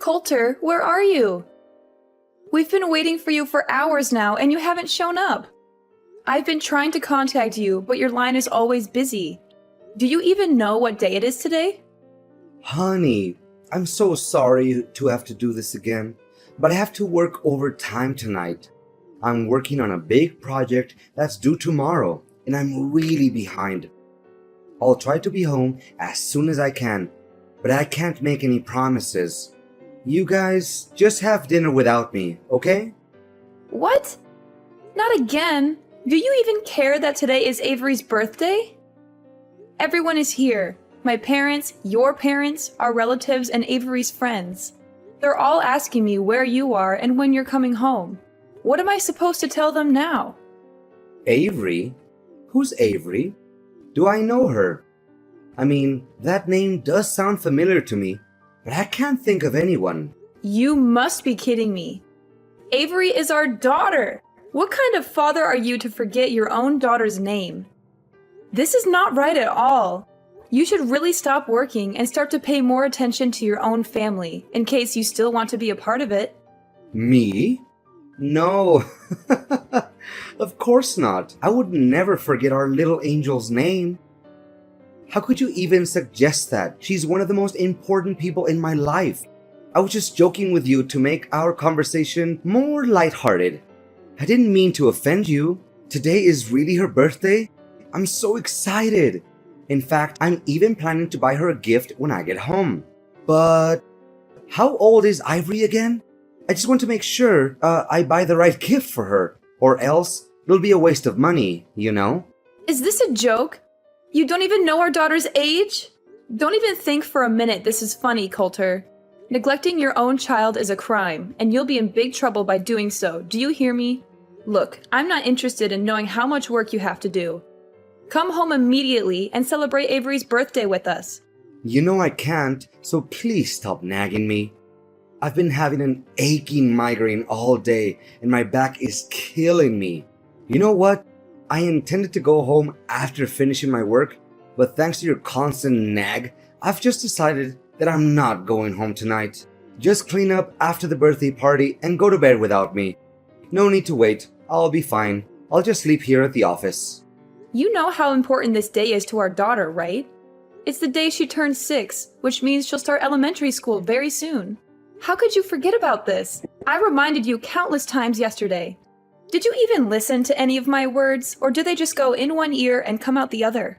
Coulter, where are you? We've been waiting for you for hours now and you haven't shown up. I've been trying to contact you, but your line is always busy. Do you even know what day it is today? Honey, I'm so sorry to have to do this again, but I have to work overtime tonight. I'm working on a big project that's due tomorrow, and I'm really behind. I'll try to be home as soon as I can, but I can't make any promises. You guys just have dinner without me, okay? What? Not again. Do you even care that today is Avery's birthday? Everyone is here. My parents, your parents, our relatives, and Avery's friends. They're all asking me where you are and when you're coming home. What am I supposed to tell them now? Avery? Who's Avery? Do I know her? I mean, that name does sound familiar to me, but I can't think of anyone. You must be kidding me. Avery is our daughter. What kind of father are you to forget your own daughter's name? This is not right at all. You should really stop working and start to pay more attention to your own family, in case you still want to be a part of it. Me? No. Of course not. I would never forget our little angel's name. How could you even suggest that? She's one of the most important people in my life. I was just joking with you to make our conversation more lighthearted. I didn't mean to offend you. Today is really her birthday. I'm so excited. In fact, I'm even planning to buy her a gift when I get home. But how old is Ivory again? I just want to make sure I buy the right gift for her, or else it'll be a waste of money, you know? Is this a joke? You don't even know our daughter's age? Don't even think for a minute this is funny, Coulter. Neglecting your own child is a crime, and you'll be in big trouble by doing so. Do you hear me? Look, I'm not interested in knowing how much work you have to do. Come home immediately and celebrate Avery's birthday with us. You know I can't, so please stop nagging me. I've been having an aching migraine all day, and my back is killing me. You know what? I intended to go home after finishing my work, but thanks to your constant nag, I've just decided that I'm not going home tonight. Just clean up after the birthday party and go to bed without me. No need to wait. I'll be fine. I'll just sleep here at the office. You know how important this day is to our daughter, right? It's the day she turns 6, which means she'll start elementary school very soon. How could you forget about this? I reminded you countless times yesterday. Did you even listen to any of my words, or do they just go in one ear and come out the other?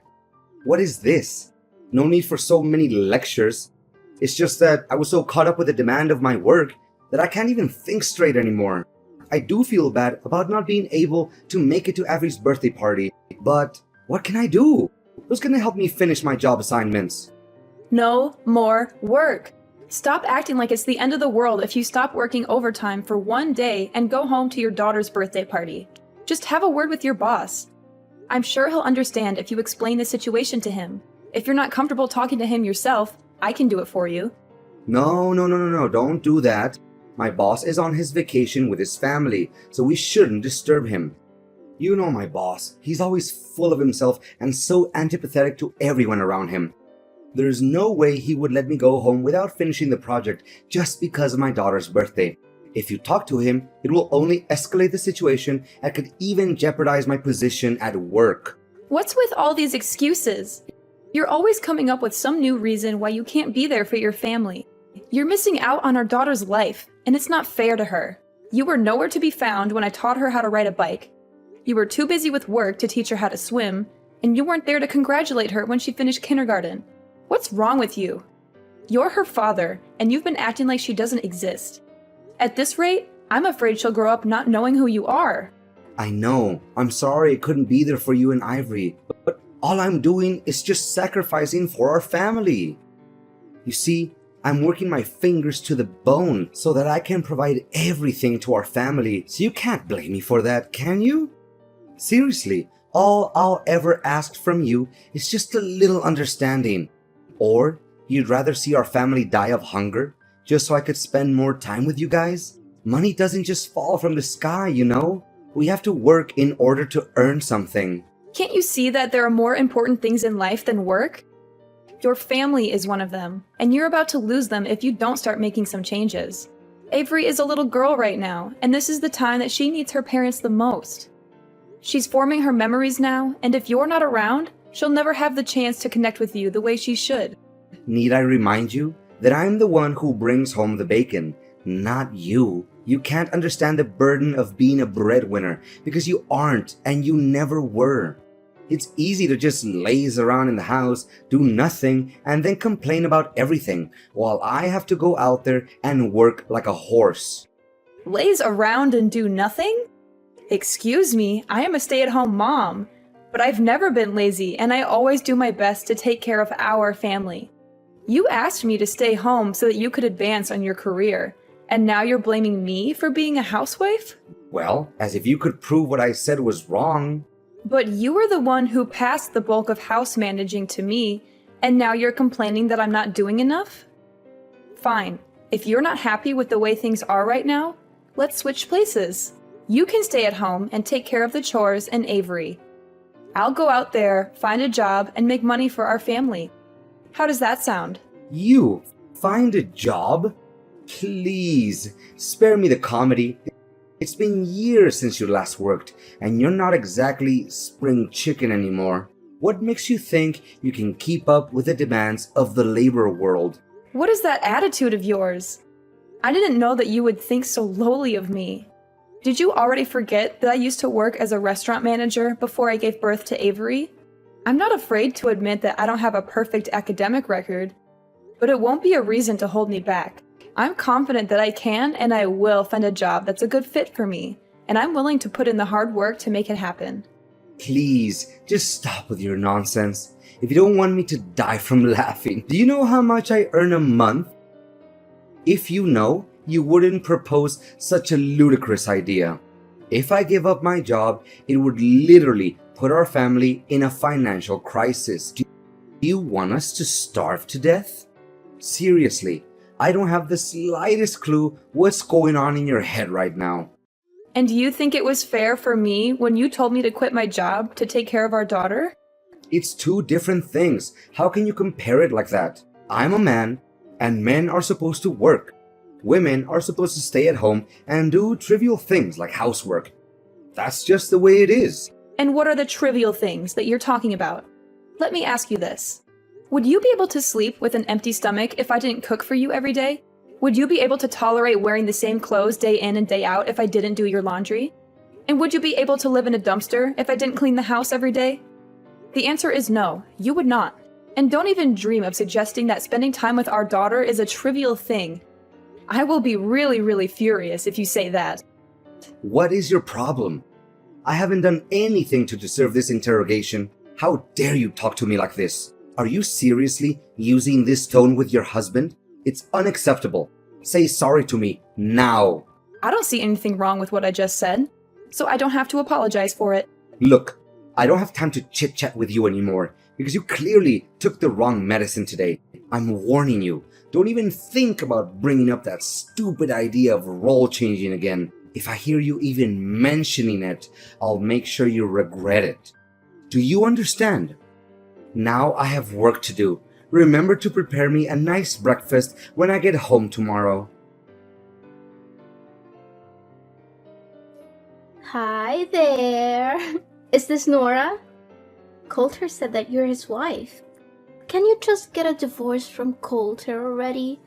What is this? No need for so many lectures. It's just that I was so caught up with the demand of my work that I can't even think straight anymore. I do feel bad about not being able to make it to Avery's birthday party, but what can I do? Who's gonna help me finish my job assignments? No more work. Stop acting like it's the end of the world if you stop working overtime for one day and go home to your daughter's birthday party. Just have a word with your boss. I'm sure he'll understand if you explain the situation to him. If you're not comfortable talking to him yourself, I can do it for you. No, don't do that. My boss is on his vacation with his family, so we shouldn't disturb him. You know my boss. He's always full of himself and so antipathetic to everyone around him. There's no way he would let me go home without finishing the project just because of my daughter's birthday. If you talk to him, it will only escalate the situation and could even jeopardize my position at work. What's with all these excuses? You're always coming up with some new reason why you can't be there for your family. You're missing out on our daughter's life, and it's not fair to her. You were nowhere to be found when I taught her how to ride a bike. You were too busy with work to teach her how to swim, and you weren't there to congratulate her when she finished kindergarten. What's wrong with you? You're her father, and you've been acting like she doesn't exist. At this rate, I'm afraid she'll grow up not knowing who you are. I know. I'm sorry I couldn't be there for you and Ivory, but all I'm doing is just sacrificing for our family. You see, I'm working my fingers to the bone so that I can provide everything to our family, so you can't blame me for that, can you? Seriously, all I'll ever ask from you is just a little understanding. Or you'd rather see our family die of hunger just so I could spend more time with you guys? Money doesn't just fall from the sky, you know? We have to work in order to earn something. Can't you see that there are more important things in life than work? Your family is one of them, and you're about to lose them if you don't start making some changes. Avery is a little girl right now, and this is the time that she needs her parents the most. She's forming her memories now, and if you're not around, she'll never have the chance to connect with you the way she should. Need I remind you that I'm the one who brings home the bacon, not you? You can't understand the burden of being a breadwinner because you aren't and you never were. It's easy to just laze around in the house, do nothing, and then complain about everything, while I have to go out there and work like a horse. Laze around and do nothing? Excuse me, I am a stay-at-home mom, but I've never been lazy and I always do my best to take care of our family. You asked me to stay home so that you could advance on your career, and now you're blaming me for being a housewife? Well, as if you could prove what I said was wrong. But you were the one who passed the bulk of house managing to me, and now you're complaining that I'm not doing enough? Fine, if you're not happy with the way things are right now, let's switch places. You can stay at home and take care of the chores and Avery. I'll go out there, find a job, and make money for our family. How does that sound? You find a job? Please, spare me the comedy. It's been years since you last worked, and you're not exactly spring chicken anymore. What makes you think you can keep up with the demands of the labor world? What is that attitude of yours? I didn't know that you would think so lowly of me. Did you already forget that I used to work as a restaurant manager before I gave birth to Avery? I'm not afraid to admit that I don't have a perfect academic record, but it won't be a reason to hold me back. I'm confident that I can and I will find a job that's a good fit for me, and I'm willing to put in the hard work to make it happen. Please, just stop with your nonsense. If you don't want me to die from laughing, do you know how much I earn a month? If you know, you wouldn't propose such a ludicrous idea. If I give up my job, it would literally put our family in a financial crisis. Do you want us to starve to death? Seriously, I don't have the slightest clue what's going on in your head right now. And do you think it was fair for me when you told me to quit my job to take care of our daughter? It's two different things. How can you compare it like that? I'm a man, and men are supposed to work. Women are supposed to stay at home and do trivial things like housework. That's just the way it is. And what are the trivial things that you're talking about? Let me ask you this. Would you be able to sleep with an empty stomach if I didn't cook for you every day? Would you be able to tolerate wearing the same clothes day in and day out if I didn't do your laundry? And would you be able to live in a dumpster if I didn't clean the house every day? The answer is no, you would not. And don't even dream of suggesting that spending time with our daughter is a trivial thing. I will be really furious if you say that. What is your problem? I haven't done anything to deserve this interrogation. How dare you talk to me like this? Are you seriously using this tone with your husband? It's unacceptable. Say sorry to me now. I don't see anything wrong with what I just said, so I don't have to apologize for it. Look, I don't have time to chit-chat with you anymore because you clearly took the wrong medicine today. I'm warning you. Don't even think about bringing up that stupid idea of role changing again. If I hear you even mentioning it, I'll make sure you regret it. Do you understand? Now I have work to do. Remember to prepare me a nice breakfast when I get home tomorrow. Hi there. Is this Nora? Coulter said that you're his wife. Can you just get a divorce from Coulter already?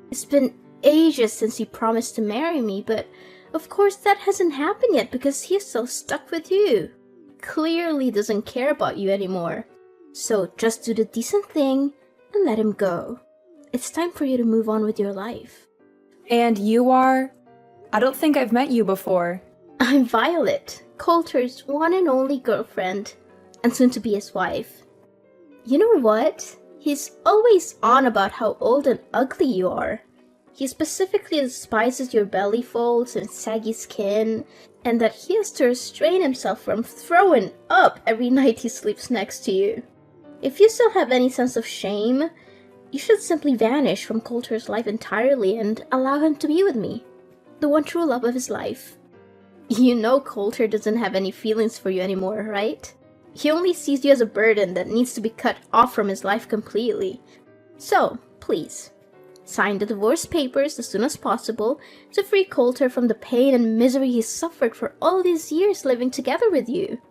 It's been ages since he promised to marry me, but of course that hasn't happened yet because he's so stuck with you. Clearly doesn't care about you anymore. So just do the decent thing and let him go. It's time for you to move on with your life. And you are? I don't think I've met you before. I'm Violet, Coulter's one and only girlfriend, and soon to be his wife. You know what? He's always on about how old and ugly you are. He specifically despises your belly folds and saggy skin, and that he has to restrain himself from throwing up every night he sleeps next to you. If you still have any sense of shame, you should simply vanish from Coulter's life entirely and allow him to be with me, the one true love of his life. You know Coulter doesn't have any feelings for you anymore, right? He only sees you as a burden that needs to be cut off from his life completely. So, please, sign the divorce papers as soon as possible to free Coulter from the pain and misery he's suffered for all these years living together with you.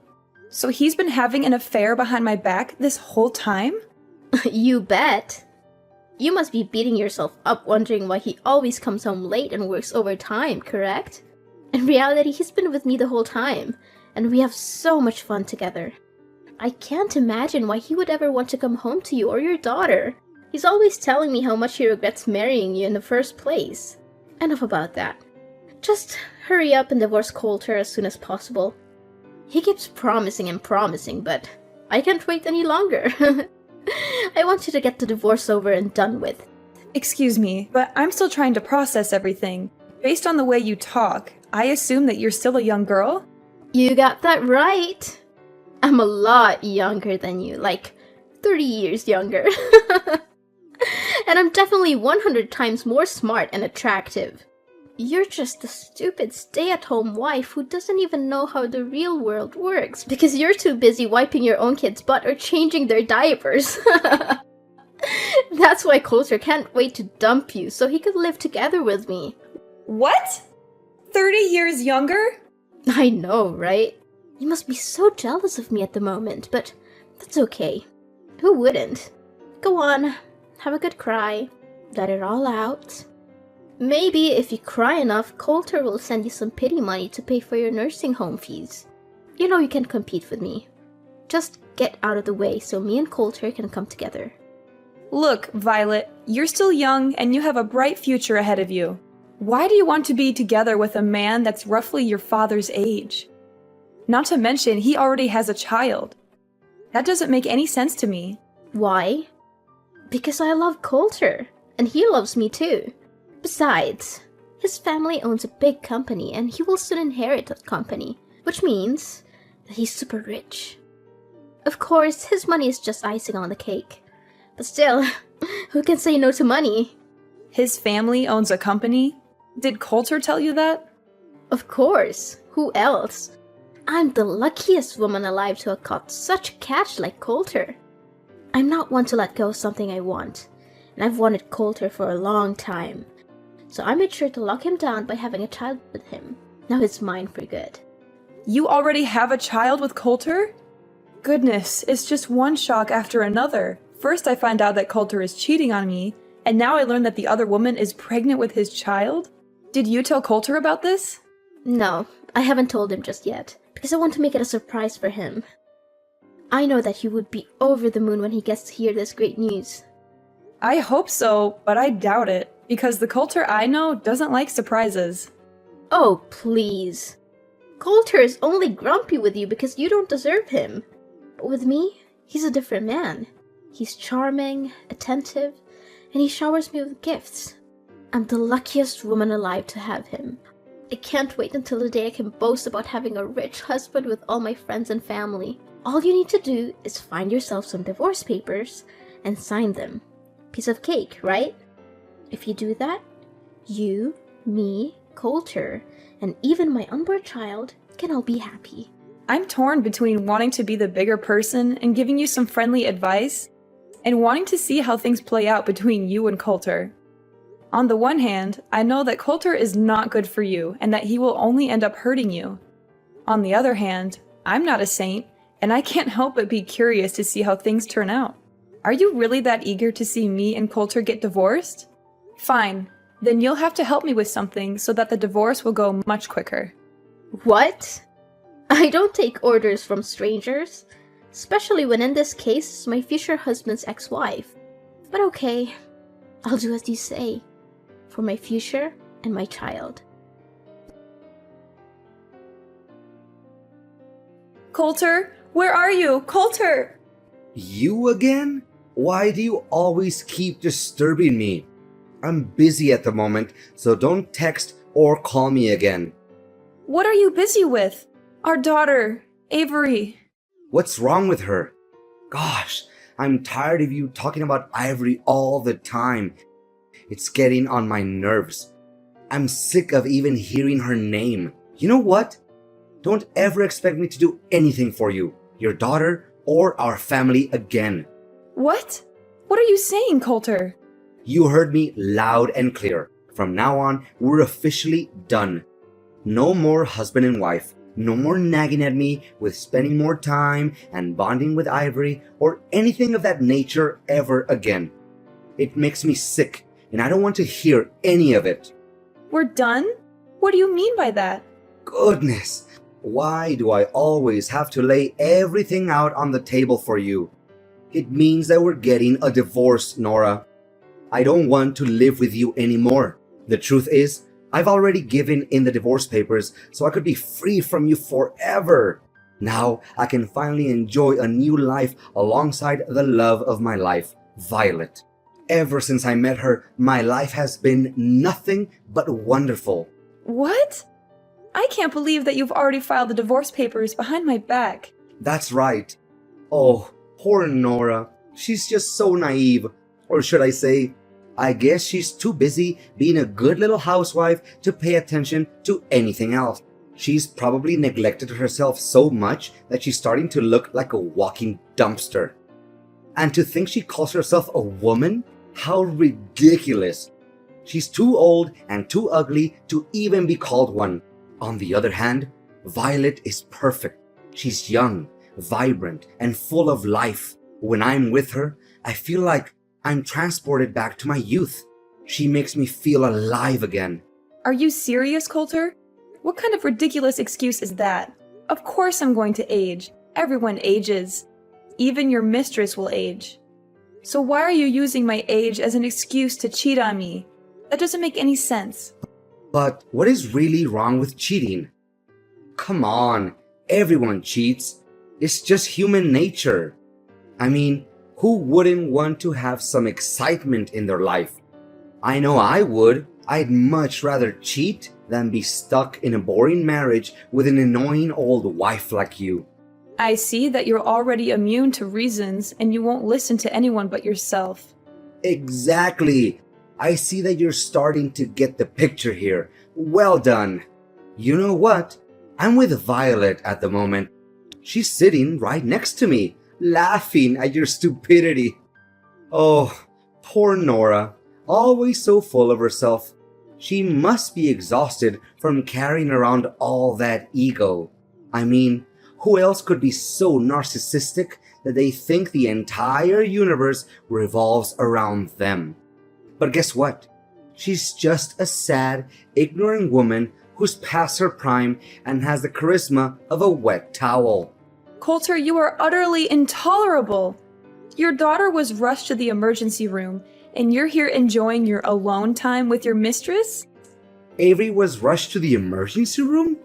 So he's been having an affair behind my back this whole time? You bet. You must be beating yourself up wondering why he always comes home late and works overtime, correct? In reality, he's been with me the whole time, and we have so much fun together. I can't imagine why he would ever want to come home to you or your daughter. He's always telling me how much he regrets marrying you in the first place. Enough about that. Just hurry up and divorce Coulter as soon as possible. He keeps promising and promising, but I can't wait any longer. I want you to get the divorce over and done with. Excuse me, but I'm still trying to process everything. Based on the way you talk, I assume that you're still a young girl? You got that right. I'm a lot younger than you, like 30 years younger. And I'm definitely 100 times more smart and attractive. You're just a stupid stay-at-home wife who doesn't even know how the real world works because you're too busy wiping your own kid's butt or changing their diapers. That's why Coulter can't wait to dump you so he could live together with me. What? 30 years younger? I know, right? You must be so jealous of me at the moment, but that's okay. Who wouldn't? Go on, have a good cry, let it all out. Maybe if you cry enough, Coulter will send you some pity money to pay for your nursing home fees. You know you can compete with me. Just get out of the way so me and Coulter can come together. Look, Violet, you're still young and you have a bright future ahead of you. Why do you want to be together with a man that's roughly your father's age? Not to mention, he already has a child. That doesn't make any sense to me. Why? Because I love Coulter, and he loves me too. Besides, his family owns a big company and he will soon inherit that company, which means that he's super rich. Of course, his money is just icing on the cake. But still, who can say no to money? His family owns a company? Did Coulter tell you that? Of course, who else? I'm the luckiest woman alive to have caught such catch like Coulter. I'm not one to let go of something I want, and I've wanted Coulter for a long time. So I made sure to lock him down by having a child with him. Now he's mine for good. You already have a child with Coulter? Goodness, it's just one shock after another. First I find out that Coulter is cheating on me, and now I learn that the other woman is pregnant with his child? Did you tell Coulter about this? No, I haven't told him just yet, because I want to make it a surprise for him. I know that he would be over the moon when he gets to hear this great news. I hope so, but I doubt it, because the Coulter I know doesn't like surprises. Oh, please. Coulter is only grumpy with you because you don't deserve him. But with me, he's a different man. He's charming, attentive, and he showers me with gifts. I'm the luckiest woman alive to have him. I can't wait until the day I can boast about having a rich husband with all my friends and family. All you need to do is find yourself some divorce papers and sign them. Piece of cake, right? If you do that, you, me, Coulter, and even my unborn child can all be happy. I'm torn between wanting to be the bigger person and giving you some friendly advice, and wanting to see how things play out between you and Coulter. On the one hand, I know that Coulter is not good for you and that he will only end up hurting you. On the other hand, I'm not a saint, and I can't help but be curious to see how things turn out. Are you really that eager to see me and Coulter get divorced? Fine, then you'll have to help me with something so that the divorce will go much quicker. What? I don't take orders from strangers, especially when in this case it's my future husband's ex-wife. But okay, I'll do as you say, for my future and my child. Coulter, where are you? Coulter! You again? Why do you always keep disturbing me? I'm busy at the moment, so don't text or call me again. What are you busy with? Our daughter, Avery. What's wrong with her? Gosh, I'm tired of you talking about Ivory all the time. It's getting on my nerves. I'm sick of even hearing her name. You know what? Don't ever expect me to do anything for you. your daughter, or our family again. What? What are you saying, Coulter? You heard me loud and clear. From now on, we're officially done. No more husband and wife. No more nagging at me with spending more time and bonding with Ivory or anything of that nature ever again. It makes me sick, and I don't want to hear any of it. We're done? What do you mean by that? Goodness, why do I always have to lay everything out on the table for you? It means that we're getting a divorce, Nora. I don't want to live with you anymore. The truth is, I've already given in the divorce papers so I could be free from you forever. Now I can finally enjoy a new life alongside the love of my life, Violet. Ever since I met her, my life has been nothing but wonderful. What? I can't believe that you've already filed the divorce papers behind my back. That's right. Oh, poor Nora. She's just so naive. Or should I say, I guess she's too busy being a good little housewife to pay attention to anything else. She's probably neglected herself so much that she's starting to look like a walking dumpster. And to think she calls herself a woman? How ridiculous. She's too old and too ugly to even be called one. On the other hand, Violet is perfect. She's young, vibrant, and full of life. When I'm with her, I feel like I'm transported back to my youth. She makes me feel alive again. Are you serious, Coulter? What kind of ridiculous excuse is that? Of course I'm going to age. Everyone ages. Even your mistress will age. So why are you using my age as an excuse to cheat on me? That doesn't make any sense. But what is really wrong with cheating? Come on, everyone cheats. It's just human nature. I mean, who wouldn't want to have some excitement in their life? I know I would. I'd much rather cheat than be stuck in a boring marriage with an annoying old wife like you. I see that you're already immune to reasons and you won't listen to anyone but yourself. Exactly. I see that you're starting to get the picture here. Well done. You know what? I'm with Violet at the moment. She's sitting right next to me, laughing at your stupidity. Oh, poor Nora, always so full of herself. She must be exhausted from carrying around all that ego. I mean, who else could be so narcissistic that they think the entire universe revolves around them? But guess what? She's just a sad, ignorant woman who's past her prime and has the charisma of a wet towel. Coulter, you are utterly intolerable. Your daughter was rushed to the emergency room, and you're here enjoying your alone time with your mistress? Avery was rushed to the emergency room?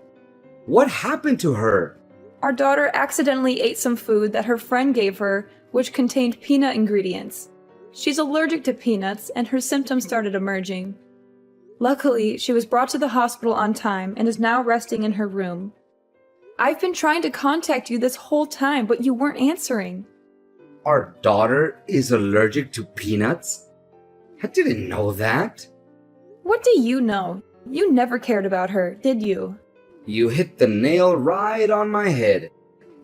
What happened to her? Our daughter accidentally ate some food that her friend gave her, which contained peanut ingredients. She's allergic to peanuts, and her symptoms started emerging. Luckily, she was brought to the hospital on time and is now resting in her room. I've been trying to contact you this whole time, but you weren't answering. Our daughter is allergic to peanuts? I didn't know that. What do you know? You never cared about her, did you? You hit the nail right on my head.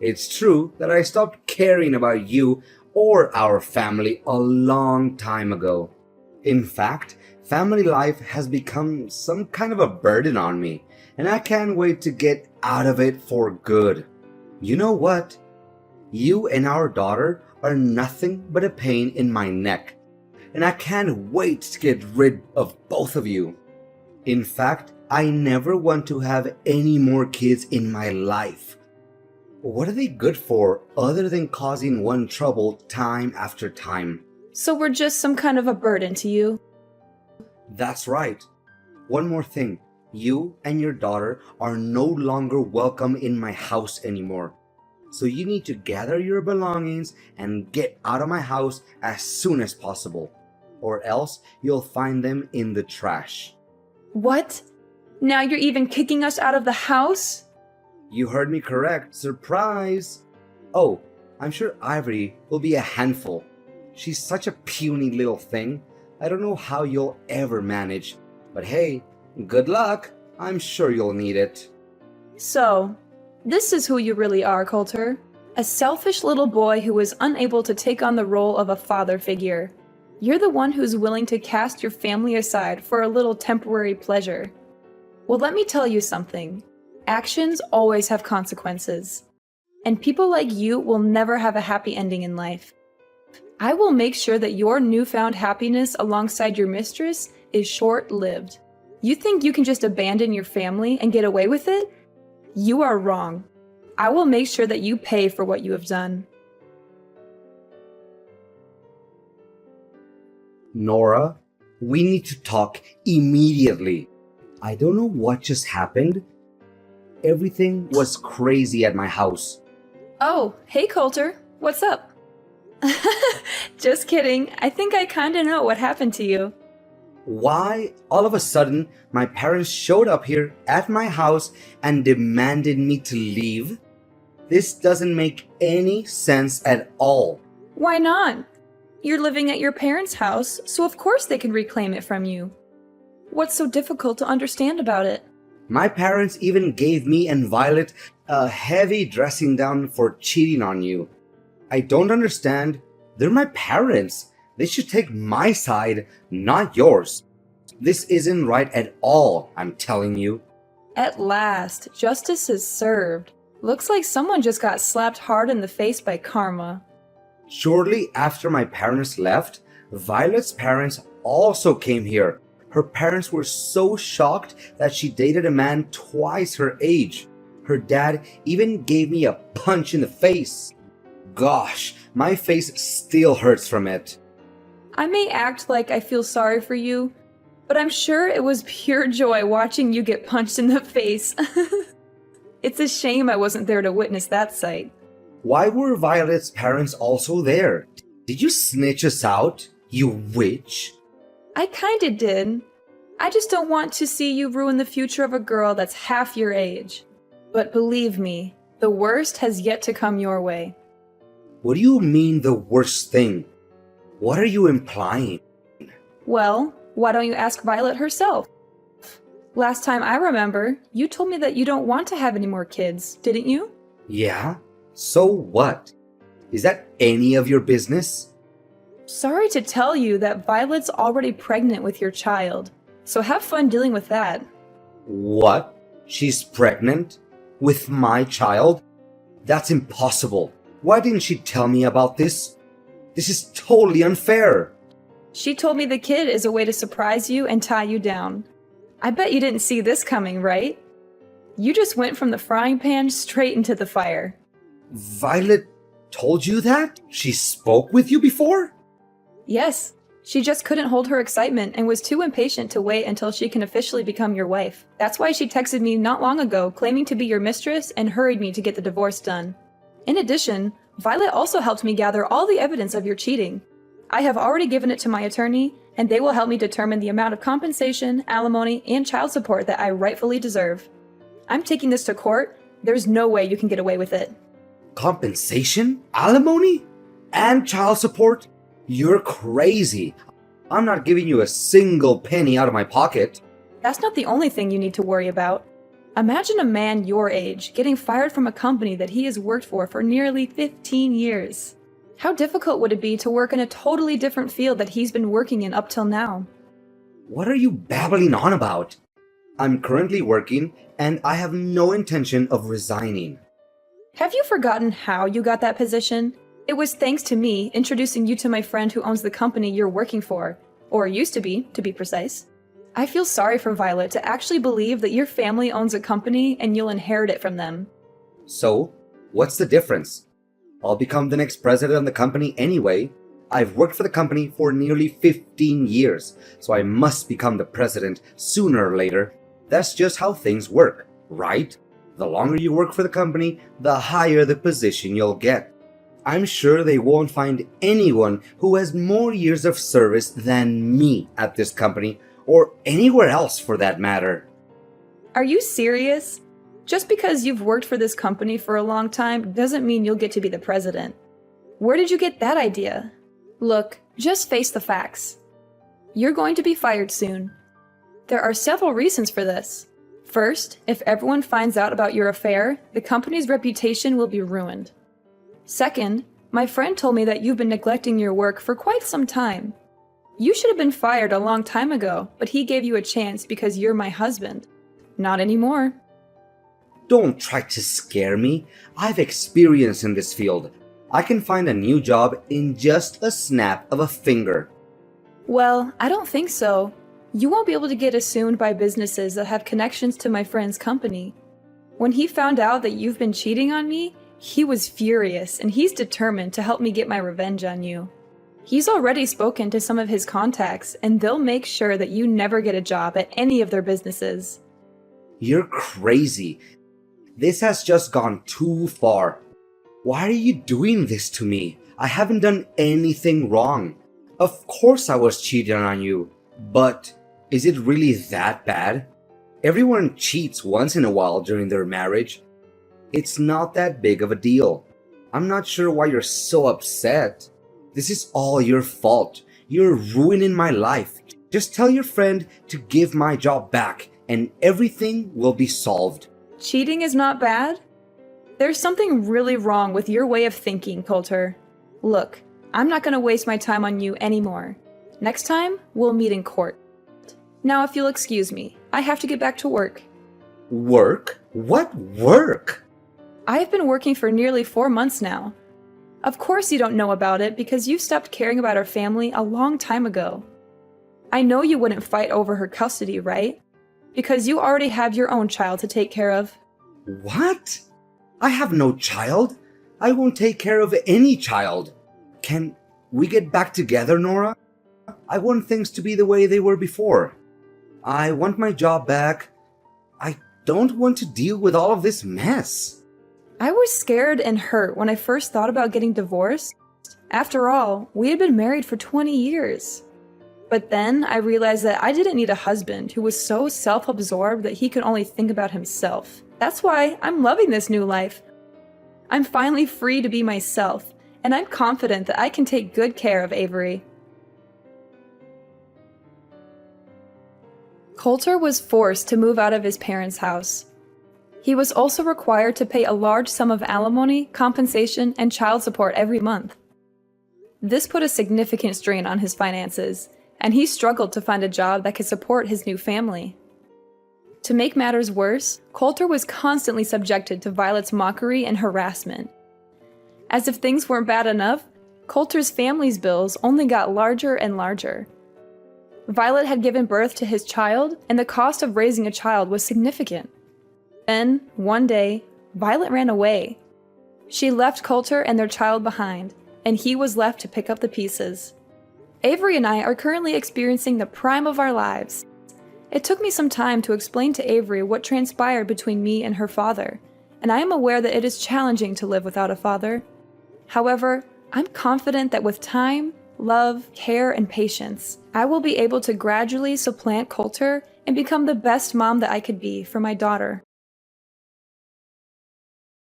It's true that I stopped caring about you or our family a long time ago. In fact, family life has become some kind of a burden on me, and I can't wait to get out of it for good. You know what? You and our daughter are nothing but a pain in my neck, and I can't wait to get rid of both of you. In fact, I never want to have any more kids in my life. What are they good for other than causing one trouble time after time? So we're just some kind of a burden to you? That's right. One more thing. You and your daughter are no longer welcome in my house anymore. So you need to gather your belongings and get out of my house as soon as possible. Or else you'll find them in the trash. What? Now you're even kicking us out of the house? You heard me correct. Surprise! Oh, I'm sure Ivory will be a handful. She's such a puny little thing. I don't know how you'll ever manage. But hey, good luck. I'm sure you'll need it. So, this is who you really are, Coulter. A selfish little boy who was unable to take on the role of a father figure. You're the one who's willing to cast your family aside for a little temporary pleasure. Well, let me tell you something. Actions always have consequences. And people like you will never have a happy ending in life. I will make sure that your newfound happiness alongside your mistress is short-lived. You think you can just abandon your family and get away with it? You are wrong. I will make sure that you pay for what you have done. Nora, we need to talk immediately. I don't know what just happened. Everything was crazy at my house. Oh, hey Coulter, what's up? Just kidding, I think I kinda know what happened to you. Why, all of a sudden, my parents showed up here at my house and demanded me to leave? This doesn't make any sense at all. Why not? You're living at your parents' house, so of course they can reclaim it from you. What's so difficult to understand about it? My parents even gave me and Violet a heavy dressing down for cheating on you. I don't understand. They're my parents. They should take my side, not yours. This isn't right at all, I'm telling you. At last, justice is served. Looks like someone just got slapped hard in the face by karma. Shortly after my parents left, Violet's parents also came here. Her parents were so shocked that she dated a man twice her age. Her dad even gave me a punch in the face. Gosh, my face still hurts from it. I may act like I feel sorry for you, but I'm sure it was pure joy watching you get punched in the face. It's a shame I wasn't there to witness that sight. Why were Violet's parents also there? Did you snitch us out, you witch? I kinda did. I just don't want to see you ruin the future of a girl that's half your age. But believe me, the worst has yet to come your way. What do you mean the worst thing? What are you implying? Well, why don't you ask Violet herself? Last time I remember, you told me that you don't want to have any more kids, didn't you? Yeah? So what? Is that any of your business? Sorry to tell you that Violet's already pregnant with your child, so have fun dealing with that. What? She's pregnant? With my child? That's impossible. Why didn't she tell me about this? This is totally unfair. She told me the kid is a way to surprise you and tie you down. I bet you didn't see this coming, right? You just went from the frying pan straight into the fire. Violet told you that? She spoke with you before? Yes, she just couldn't hold her excitement and was too impatient to wait until she can officially become your wife. That's why she texted me not long ago claiming to be your mistress and hurried me to get the divorce done. In addition, Violet also helped me gather all the evidence of your cheating. I have already given it to my attorney, and they will help me determine the amount of compensation, alimony, and child support that I rightfully deserve. I'm taking this to court. There's no way you can get away with it. Compensation? Alimony? And child support? You're crazy. I'm not giving you a single penny out of my pocket. That's not the only thing you need to worry about. Imagine a man your age getting fired from a company that he has worked for nearly 15 years. How difficult would it be to work in a totally different field that he's been working in up till now? What are you babbling on about? I'm currently working, and I have no intention of resigning. Have you forgotten how you got that position? It was thanks to me introducing you to my friend who owns the company you're working for, or used to be precise. I feel sorry for Violet to actually believe that your family owns a company and you'll inherit it from them. So, what's the difference? I'll become the next president of the company anyway. I've worked for the company for nearly 15 years, so I must become the president sooner or later. That's just how things work, right? The longer you work for the company, the higher the position you'll get. I'm sure they won't find anyone who has more years of service than me at this company, or anywhere else for that matter. Are you serious? Just because you've worked for this company for a long time doesn't mean you'll get to be the president. Where did you get that idea? Look, just face the facts. You're going to be fired soon. There are several reasons for this. First, if everyone finds out about your affair, the company's reputation will be ruined. Second, my friend told me that you've been neglecting your work for quite some time. You should have been fired a long time ago, but he gave you a chance because you're my husband. Not anymore. Don't try to scare me. I've experience in this field. I can find a new job in just a snap of a finger. Well, I don't think so. You won't be able to get assumed by businesses that have connections to my friend's company. When he found out that you've been cheating on me, he was furious and he's determined to help me get my revenge on you. He's already spoken to some of his contacts and they'll make sure that you never get a job at any of their businesses. You're crazy. This has just gone too far. Why are you doing this to me? I haven't done anything wrong. Of course I was cheating on you, but is it really that bad? Everyone cheats once in a while during their marriage. It's not that big of a deal. I'm not sure why you're so upset. This is all your fault. You're ruining my life. Just tell your friend to give my job back and everything will be solved. Cheating is not bad? There's something really wrong with your way of thinking, Coulter. Look, I'm not going to waste my time on you anymore. Next time, we'll meet in court. Now, if you'll excuse me, I have to get back to work. Work? What work? I have been working for nearly 4 months now. Of course you don't know about it because you stopped caring about our family a long time ago. I know you wouldn't fight over her custody, right? Because you already have your own child to take care of. What? I have no child. I won't take care of any child. Can we get back together, Nora? I want things to be the way they were before. I want my job back. I don't want to deal with all of this mess. I was scared and hurt when I first thought about getting divorced. After all, we had been married for 20 years. But then I realized that I didn't need a husband who was so self-absorbed that he could only think about himself. That's why I'm loving this new life. I'm finally free to be myself, and I'm confident that I can take good care of Avery. Coulter was forced to move out of his parents' house. He was also required to pay a large sum of alimony, compensation, and child support every month. This put a significant strain on his finances, and he struggled to find a job that could support his new family. To make matters worse, Coulter was constantly subjected to Violet's mockery and harassment. As if things weren't bad enough, Coulter's family's bills only got larger and larger. Violet had given birth to his child, and the cost of raising a child was significant. Then, one day, Violet ran away. She left Coulter and their child behind, and he was left to pick up the pieces. Avery and I are currently experiencing the prime of our lives. It took me some time to explain to Avery what transpired between me and her father, and I am aware that it is challenging to live without a father. However, I'm confident that with time, love, care, and patience, I will be able to gradually supplant Coulter and become the best mom that I could be for my daughter.